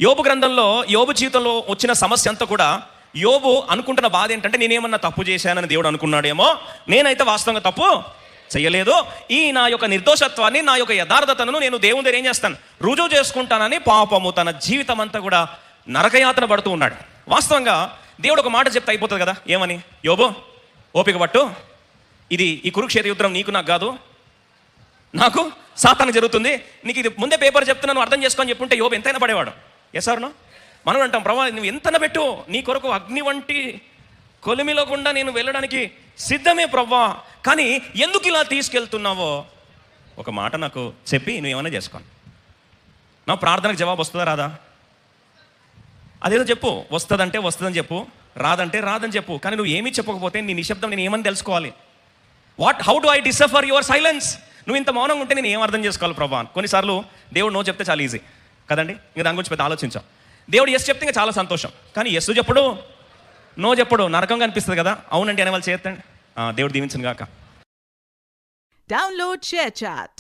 యోబు గ్రంథంలో యోబు జీవితంలో వచ్చిన సమస్య అంతా కూడా యోబు అనుకుంటున్న బాధ ఏంటంటే నేనేమన్నా తప్పు చేశానని దేవుడు అనుకున్నాడేమో, నేనైతే వాస్తవంగా తప్పు చేయలేదు. ఈ నా యొక్క నిర్దోషత్వాన్ని, నా యొక్క యథార్థతను నేను దేవుని దగ్గర ఏం చేస్తాను, రుజువు చేసుకుంటానని పాపము తన జీవితం అంతా కూడా నరకయాతన పడుతూ ఉన్నాడు. వాస్తవంగా దేవుడు ఒక మాట చెప్తే అయిపోతుంది కదా, ఏమని? యోబు ఓపిక పట్టు, ఈ కురుక్షేత్ర యుద్ధం నీకు నాకు కాదు, నాకు సాతాను జరుగుతుంది, నీకు ఇది ముందే పేపర్ చెప్తున్నాను అర్థం చేసుకొని చెప్పుంటే యోబు ఎంతైనా పడేవాడు. ఎసార్నో మనం అంటాం, ప్రభా నువ్వు ఎంతైనా పెట్టు, నీ కొరకు అగ్ని వంటి కొలిమిలో గుండా నేను వెళ్ళడానికి సిద్ధమే ప్రభా, కానీ ఎందుకు ఇలా తీసుకెళ్తున్నావో ఒక మాట నాకు చెప్పి నువ్వు ఏమైనా చేసుకోను. నా ప్రార్థనకు జవాబు వస్తుందా రాదా? అదేదో చెప్పు, వస్తుందంటే వస్తుందని చెప్పు, రాదంటే రాదని చెప్పు. కానీ నువ్వు ఏమీ చెప్పకపోతే నీ నిశ్శబ్దం నేను ఏమని తెలుసుకోవాలి? How do I decipher your silence? నువ్వు ఇంత మౌనంగా ఉంటే నేను ఏం అర్థం చేసుకోవాలి ప్రభా? కొన్నిసార్లు దేవుడు నో చెప్తే చాలా ఈజీ కదండి, ఇంకా దాని గురించి పెద్ద ఆలోచించాం. దేవుడు ఎస్ చెప్తే ఇంకా చాలా సంతోషం, కానీ ఎస్ చెప్పడు నో చెప్పడు నరకంగా అనిపిస్తుంది కదా. అవునండి అనే వాళ్ళు చేస్తండి. దేవుడు దీవించను గాక. Download ShareChat.